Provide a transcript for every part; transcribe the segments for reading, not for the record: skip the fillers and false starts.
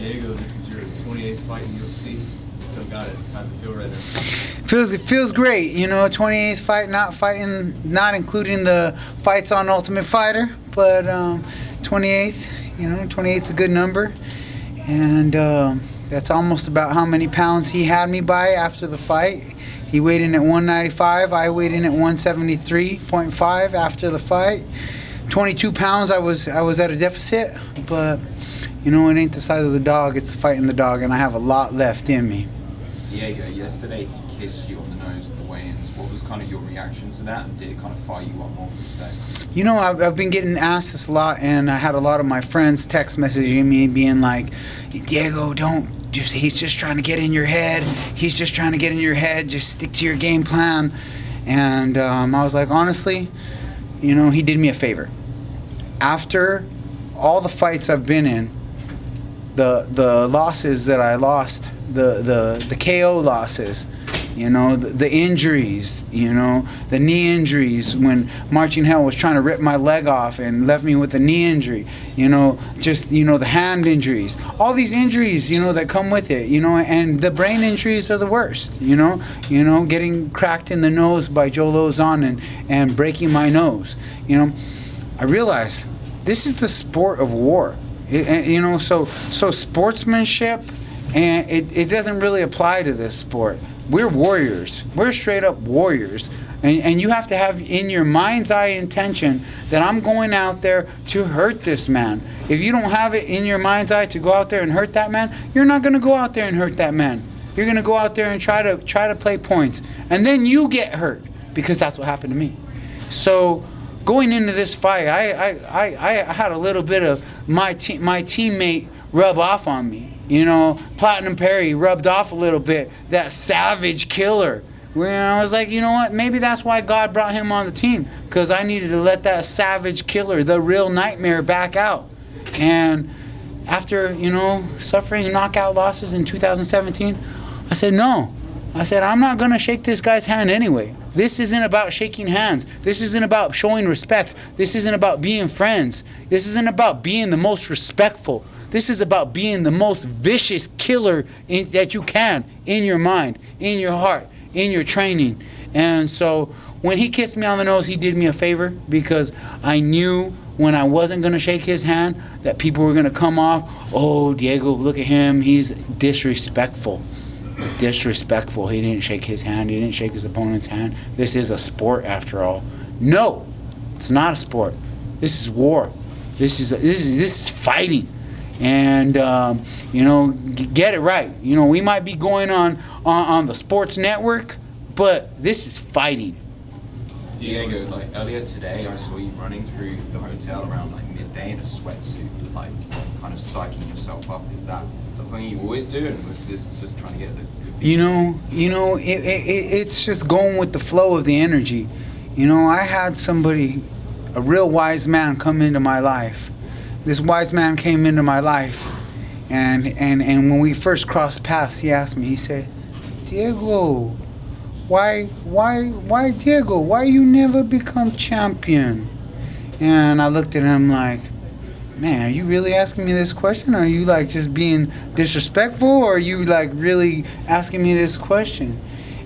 Diego, this is your 28th fight in UFC. Still got it. How's it feel right now? Feels great, 28th fight, not including the fights on Ultimate Fighter, but 28th, 28th's a good number, and that's almost about how many pounds he had me by after the fight. He weighed in at 195, I weighed in at 173.5 after the fight. 22 pounds I was at a deficit, but it ain't the size of the dog, it's the fight in the dog, and I have a lot left in me. Diego, yesterday he kissed you on the nose at the weigh-ins. What was kind of your reaction to that, and did it kind of fire you up more for today? I've been getting asked this a lot, and I had a lot of my friends text messaging me being like, Diego, he's just trying to get in your head. He's just trying to get in your head. Just stick to your game plan. And I was like, honestly, he did me a favor. After all the fights I've been in, the losses that I lost, the KO losses, the injuries, the knee injuries when Marching Hell was trying to rip my leg off and left me with a knee injury, the hand injuries, all these injuries, that come with it, and the brain injuries are the worst, getting cracked in the nose by Joe Lozon and breaking my nose, I realized this is the sport of war. So sportsmanship, and it doesn't really apply to this sport. We're warriors. We're straight up warriors. And you have to have in your mind's eye intention that I'm going out there to hurt this man. If you don't have it in your mind's eye to go out there and hurt that man, you're not going to go out there and hurt that man. You're going to go out there and try to play points. And then you get hurt, because that's what happened to me. So going into this fight, I had a little bit of my teammate rub off on me. Platinum Perry rubbed off a little bit, that savage killer. Where I was like, you know what, maybe that's why God brought him on the team, because I needed to let that savage killer, the real nightmare, back out. And after, suffering knockout losses in 2017, I said, no. I said, I'm not going to shake this guy's hand anyway. This isn't about shaking hands. This isn't about showing respect. This isn't about being friends. This isn't about being the most respectful. This is about being the most vicious killer that you can in your mind, in your heart, in your training. And so when he kissed me on the nose, he did me a favor, because I knew when I wasn't going to shake his hand that people were going to come off, oh, Diego, look at him, he's disrespectful. Disrespectful. He didn't shake his hand. He didn't shake his opponent's hand. This is a sport after all. No, it's not a sport. This is war. This is fighting. And get it right. We might be going on the sports network, but this is fighting. Diego, earlier today, I saw you running through the hotel around midday in a sweatsuit, kind of psyching yourself up. Is that something you always do, and was this just trying to get the good beats? It's just going with the flow of the energy. I had somebody, a real wise man, come into my life. This wise man came into my life, and when we first crossed paths, he asked me, he said, Diego, why Diego, why you never become champion? And I looked at him like, man, are you really asking me this question? Are you just being disrespectful, or are you really asking me this question?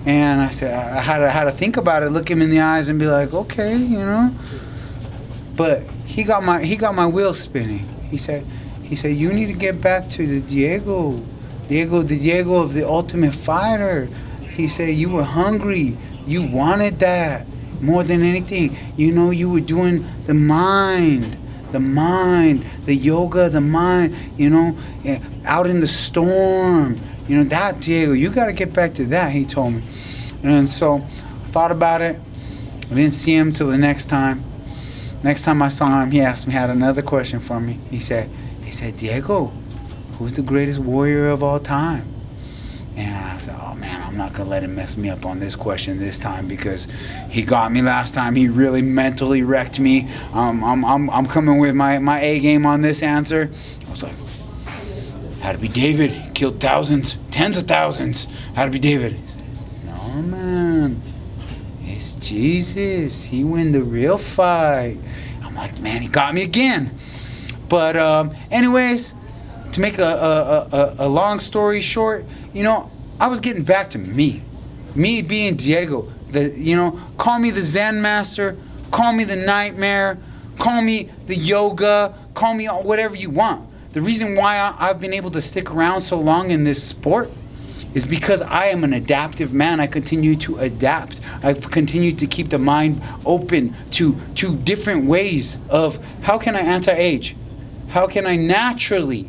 And I said, I had to think about it, look him in the eyes and be like, okay, But he got my wheels spinning. He said, you need to get back to the Diego of the Ultimate Fighter. He said, you were hungry. You wanted that more than anything. You were doing the mind, the yoga, the mind, out in the storm. That Diego, you got to get back to that, he told me. And so I thought about it. I didn't see him till the next time. Next time I saw him, he had another question for me. He said, Diego, who's the greatest warrior of all time? And I said, oh man, I'm not gonna let him mess me up on this question this time, because he got me last time. He really mentally wrecked me. I'm coming with my A game on this answer. I was like, had to be David. He killed thousands, tens of thousands. Had to be David. He said, no man, it's Jesus. He win the real fight. I'm like, man, he got me again. But anyways, to make a long story short, you know, I was getting back to me being Diego. Call me the Zen master, call me the nightmare, call me the yoga, call me whatever you want. The reason why I've been able to stick around so long in this sport is because I am an adaptive man. I continue to adapt. I've continued to keep the mind open to different ways of how can I anti-age? How can I naturally,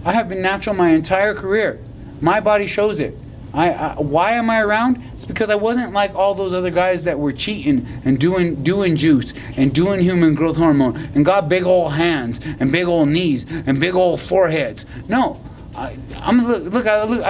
I have been natural my entire career. My body shows it. Why am I around? It's because I wasn't like all those other guys that were cheating and doing juice and doing human growth hormone and got big old hands and big old knees and big old foreheads. No, I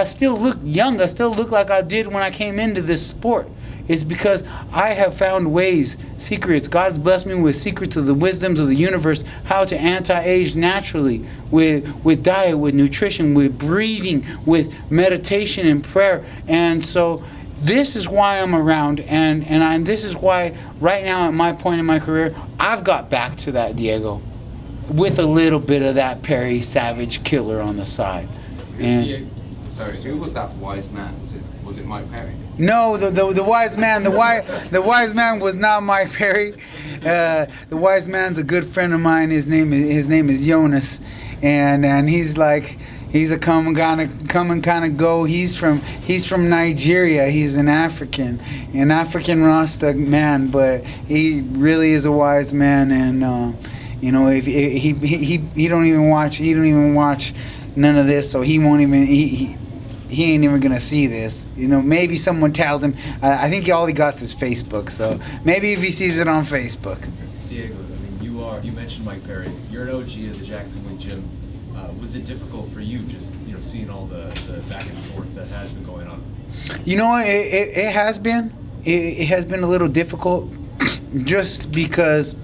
still look young. I still look like I did when I came into this sport. It's because I have found ways, secrets. God has blessed me with secrets of the wisdoms of the universe, how to anti-age naturally, with diet, with nutrition, with breathing, with meditation and prayer. And so this is why I'm around, and this is why right now at my point in my career, I've got back to that Diego with a little bit of that Perry Savage killer on the side. And sorry, who was that wise man? Was it Mike Perry? No, the wise man. The wise man was not Mike Perry. The wise man's a good friend of mine. His name is Jonas, and he's a come and kind of go. He's from Nigeria. He's an African Rasta man, but he really is a wise man. And if he don't even watch none of this, so he won't even he ain't even gonna see this. Maybe someone tells him. I think all he got is Facebook, so maybe if he sees it on Facebook. Diego, I mean, you mentioned Mike Perry. You're an OG of the Jacksonville gym. Was it difficult for you just seeing all the back and forth that has been going on? It has been. It has been a little difficult, just because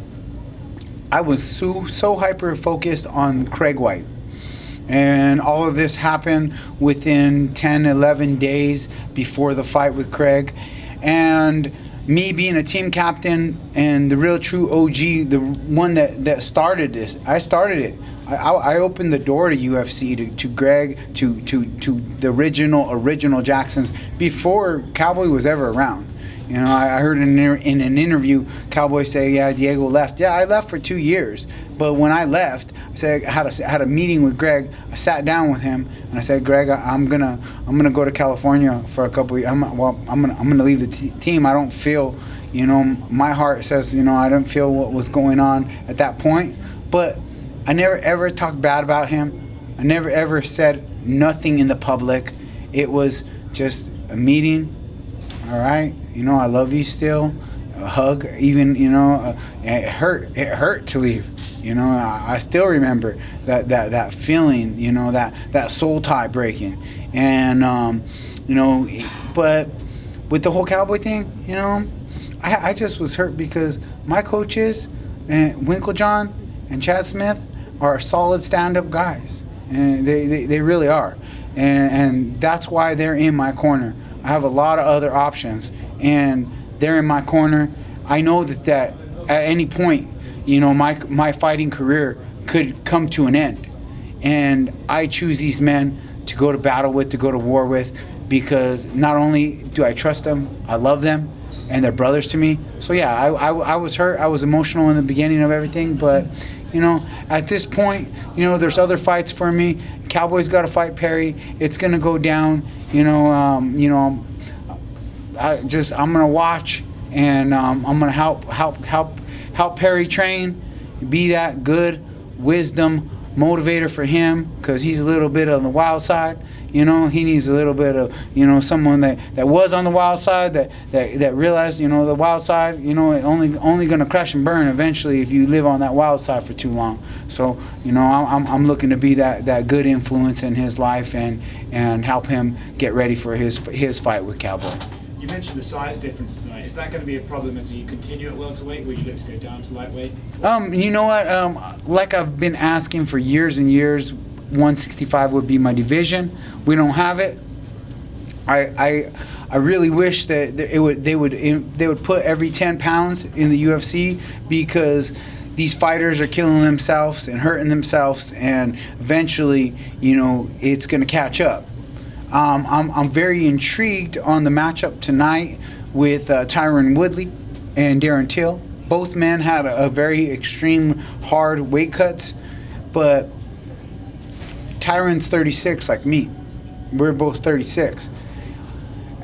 I was so hyper focused on Craig White. And all of this happened within 10, 11 days before the fight with Craig. And me being a team captain and the real true OG, the one that started this, I started it. I opened the door to UFC, to Greg, to the original Jacksons before Cowboy was ever around. I heard in an interview Cowboy say, "Yeah, Diego left." Yeah, I left for 2 years, but when I left, I said I had a meeting with Greg. I sat down with him and I said, "Greg, I'm gonna go to California for a couple. I'm gonna leave the team. I don't feel, my heart says, I don't feel what was going on at that point, but I never ever talked bad about him. I never ever said nothing in the public. It was just a meeting. All right, I love you still. A hug, even, it hurt to leave. I still remember that feeling, that soul tie breaking. And, but with the whole Cowboy thing, I just was hurt because my coaches, Winklejohn and Chad Smith, are solid stand-up guys. And they really are. And that's why they're in my corner. I have a lot of other options, and they're in my corner. I know that at any point, my fighting career could come to an end. And I choose these men to go to battle with, to go to war with, because not only do I trust them, I love them, and they're brothers to me. So yeah, I was hurt. I was emotional in the beginning of everything, but at this point, there's other fights for me. Cowboy's got to fight Perry. It's gonna go down. I'm gonna watch, and I'm gonna help Perry train, be that good wisdom motivator for him, because he's a little bit on the wild side. He needs a little bit of, someone that was on the wild side, that realized, the wild side, only going to crash and burn eventually if you live on that wild side for too long. So, I'm looking to be that good influence in his life and help him get ready for his fight with Cowboy. You mentioned the size difference tonight. Is that going to be a problem as you continue at welterweight? Will you look to go down to lightweight? You know what? Like I've been asking for years and years, 165 would be my division. We don't have it. I really wish that they would put every 10 pounds in the UFC, because these fighters are killing themselves and hurting themselves, and eventually, it's going to catch up. I'm very intrigued on the matchup tonight with Tyron Woodley and Darren Till. Both men had a very extreme hard weight cuts, but Tyron's 36 like me. We're both 36.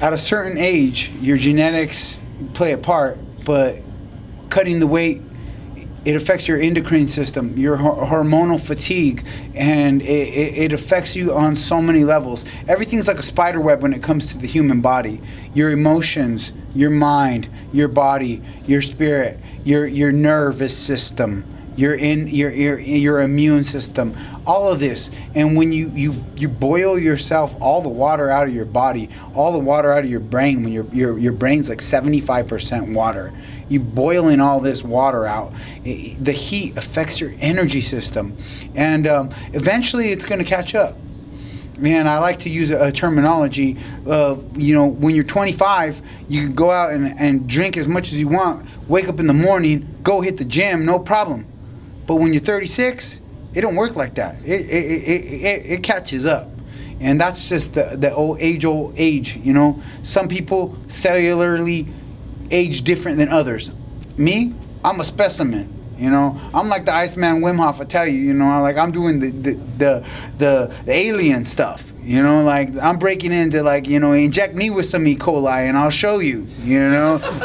At a certain age, your genetics play a part, but cutting the weight, it affects your endocrine system, your hormonal fatigue, and it affects you on so many levels. Everything's like a spider web when it comes to the human body. Your emotions, your mind, your body, your spirit, your nervous system, your immune system, all of this. And when you boil yourself, all the water out of your body, all the water out of your brain, when your brain's like 75% water, you boiling all this water out, the heat affects your energy system, and eventually it's going to catch up. Man, I like to use a terminology. When you're 25, you can go out and drink as much as you want, wake up in the morning, go hit the gym, no problem. But when you're 36, it don't work like that. It catches up. And that's just the old age. Some people cellularly age different than others. Me, I'm a specimen. I'm like the Iceman Wim Hof. I tell you, like I'm doing the alien stuff. Like I'm breaking into inject me with some E. coli and I'll show you.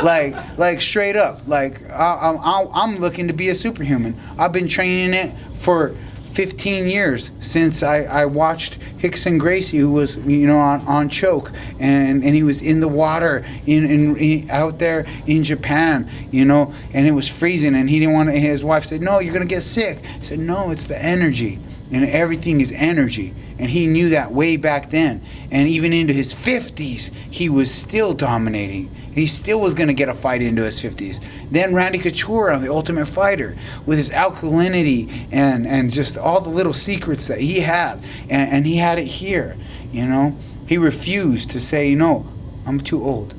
Like straight up. Like I'm looking to be a superhuman. I've been training it for 15 years since I watched Rickson Gracie, who was on choke, and he was in the water in out there in Japan, and it was freezing, and he didn't want to. His wife said, "No, you're gonna get sick." He said, "No, it's the energy, and everything is energy." And he knew that way back then. And even into his 50s, he was still dominating. He still was going to get a fight into his 50s. Then Randy Couture on The Ultimate Fighter with his alkalinity and just all the little secrets that he had. And he had it here, He refused to say, "No, I'm too old."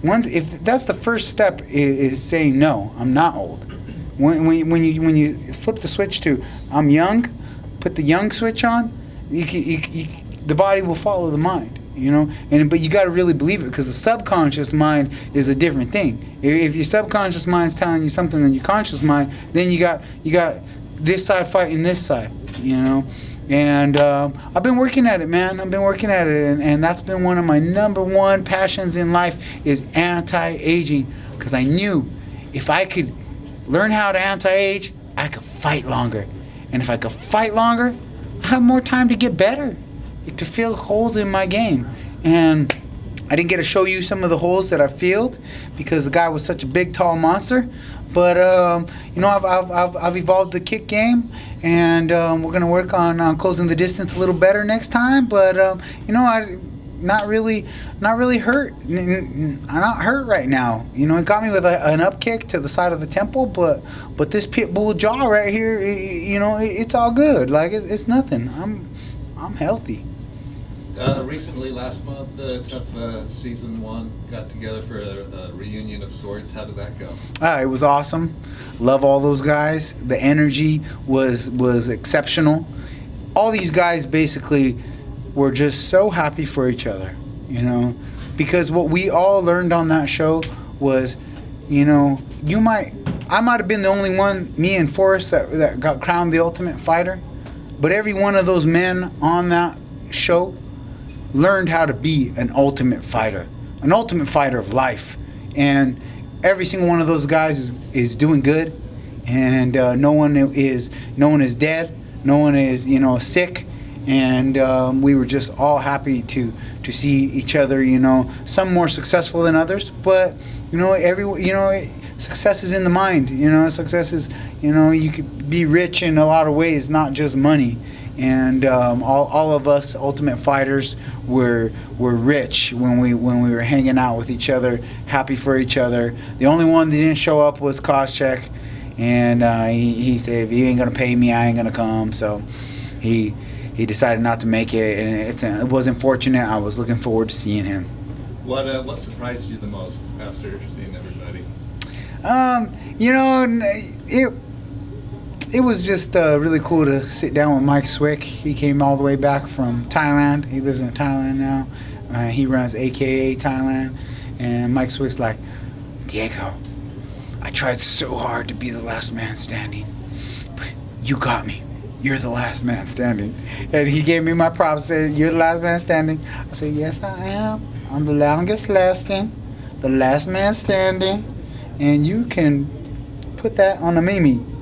If that's the first step, is saying, "No, I'm not old." When you flip the switch to "I'm young," put the young switch on, the body will follow the mind, but you got to really believe it, because the subconscious mind is a different thing. If your subconscious mind's telling you something than your conscious mind, then you got this side fighting this side, And I've been working at it, man. I've been working at it, and that's been one of my number one passions in life, is anti-aging, because I knew if I could learn how to anti-age, I could fight longer, and if I could fight longer, I have more time to get better, to fill holes in my game. And I didn't get to show you some of the holes that I filled because the guy was such a big, tall monster. But I've evolved the kick game, and we're gonna work on closing the distance a little better next time. But I not really hurt. I'm not hurt right now. It got me with an up kick to the side of the temple, but this pit bull jaw right here, it's all good. Like it's nothing. I'm healthy. Recently, last month, Tough Season 1 got together for a reunion of sorts. How did that go? It was awesome. Love all those guys. The energy was exceptional. All these guys basically were just so happy for each other, because what we all learned on that show was, I might have been the only one, me and Forrest, that got crowned the Ultimate Fighter, but every one of those men on that show learned how to be an ultimate fighter of life, and every single one of those guys is doing good, and no one is dead, no one is sick. And we were just all happy to see each other. Some more successful than others, but success is in the mind. Success is you could be rich in a lot of ways, not just money. And all of us Ultimate Fighters were rich when we were hanging out with each other, happy for each other. The only one that didn't show up was Koscheck, and he said, "If you ain't gonna pay me, I ain't gonna come." So he decided not to make it, and it was unfortunate. I was looking forward to seeing him. What surprised you the most after seeing everybody? it was just really cool to sit down with Mike Swick. He came all the way back from Thailand. He lives in Thailand now. He runs AKA Thailand. And Mike Swick's like, Diego, I tried so hard to be the last man standing, but you got me. You're the last man standing. And he gave me my props, said, you're the last man standing. I said, yes, I am. I'm the longest lasting, the last man standing. And you can put that on a meme.